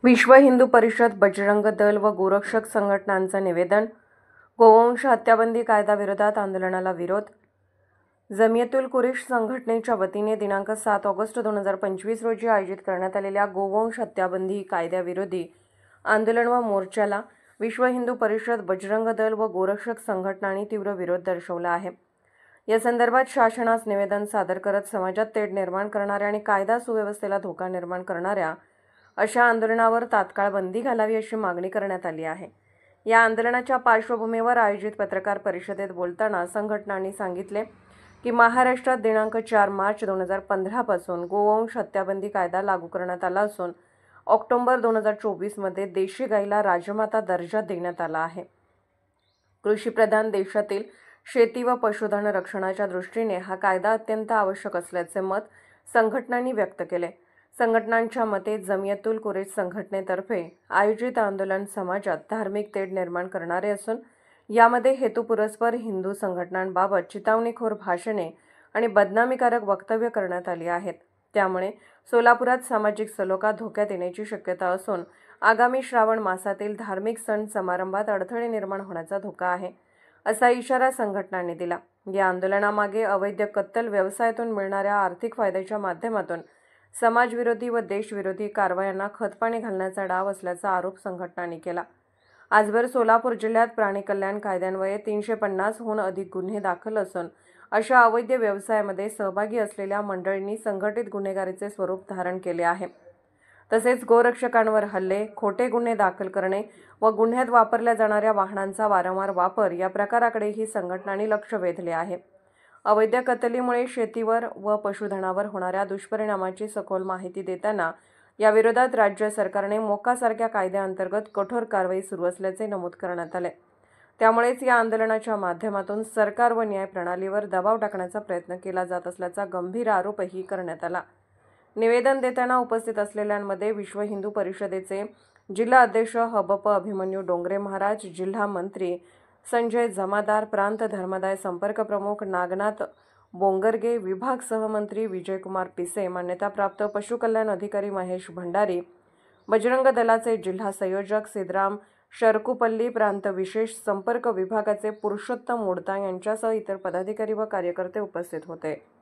विश्व हिंदू परिषद, बजरंग दल व गोरक्षक संघटनांचं निवेदन. गोवंश हत्याबंदी कायद्याविरोधात आंदोलनाला विरोध. जमियतुल कुरेश संघटनेच्या वतीने दिनांक 7 ऑगस्ट 2025 रोजी आयोजित करण्यात आलेल्या गोवंश हत्याबंदी कायद्याविरोधी आंदोलन व मोर्चाला विश्व हिंदू परिषद, बजरंग दल व गोरक्षक संघटनांनी तीव्र विरोध दर्शवला आहे. या संदर्भात शासनास निवेदन सादर करत समाजात तेढ निर्माण करणाऱ्या आणि कायदा सुव्यवस्थेला धोका निर्माण करणाऱ्या अशा आंदोलनावर तात्काळ बंदी घालावी अशी मागणी करण्यात आली आहे. या आंदोलनाच्या पार्श्वभूमीवर आयोजित पत्रकार परिषदेत बोलताना संघटनांनी सांगितले की महाराष्ट्रात दिनांक 4 मार्च 2015 पासून गोवंश हत्याबंदी कायदा लागू करण्यात आला असून ऑक्टोबर 2024 मध्ये देशी गाईला राजमाता दर्जा देण्यात आला आहे. कृषीप्रधान देशातील शेती व पशुधन रक्षणाच्या दृष्टीने हा कायदा अत्यंत आवश्यक असल्याचे मत संघटनांनी व्यक्त केले. संघटनांच्या मते जमियतुल कुरेश संघटनेतर्फे आयोजित आंदोलन समाजात धार्मिक तेढ निर्माण करणारे असून यामध्ये हेतुपुरस्पर हिंदू संघटनांबाबत चिथावणीखोर भाषणे आणि बदनामीकारक वक्तव्य करण्यात आली आहेत. त्यामुळे सोलापुरात सामाजिक सलोखा धोक्यात येण्याची शक्यता असून आगामी श्रावण मासातील धार्मिक सण समारंभात अडथळे निर्माण होण्याचा धोका आहे, असा इशारा संघटनांनी दिला. या आंदोलनामागे अवैध कत्तल व्यवसायातून मिळणाऱ्या आर्थिक फायद्याच्या माध्यमातून समाजविरोधी व देशविरोधी कारवायांना खतपाणी घालण्याचा डाव असल्याचा आरोप संघटनांनी केला. आजवर सोलापूर जिल्ह्यात प्राणी कल्याण कायद्यान्वये 350हून अधिक गुन्हे दाखल असून अशा अवैध व्यवसायामध्ये सहभागी असलेल्या मंडळींनी संघटित गुन्हेगारीचे स्वरूप धारण केले आहे. तसेच गोरक्षकांवर हल्ले, खोटे गुन्हे दाखल करणे व गुन्ह्यात वापरल्या जाणाऱ्या वाहनांचा वारंवार वापर या प्रकाराकडेही संघटनांनी लक्ष वेधले आहे. अवैध कत्तलीमुळे शेतीवर व पशुधनावर होणाऱ्या दुष्परिणामाची सखोल माहिती देताना याविरोधात राज्य सरकारने मोक्कासारख्या कायद्याअंतर्गत कठोर कारवाई सुरू असल्याचे नमूद करण्यात आले. त्यामुळेच या आंदोलनाच्या माध्यमातून सरकार व न्याय प्रणालीवर दबाव टाकण्याचा प्रयत्न केला जात असल्याचा गंभीर आरोपही करण्यात आला. निवेदन देताना उपस्थित असलेल्यांमध्ये विश्व हिंदू परिषदेचे जिल्हा अध्यक्ष हबप अभिमन्यू डोंगरे महाराज, जिल्हा मंत्री संजय जमादार, प्रांत धर्मादाय संपर्क प्रमुख नागनाथ बोंगरगे, विभाग सहमंत्री विजयकुमार पिसे, मान्यताप्राप्त पशुकल्याण अधिकारी महेश भंडारी, बजरंग दलाचे जिल्हा संयोजक सिद्धराम शरकुपल्ली, प्रांत विशेष संपर्क विभागाचे पुरुषोत्तम मोडता यांच्यासह इतर पदाधिकारी व कार्यकर्ते उपस्थित होते.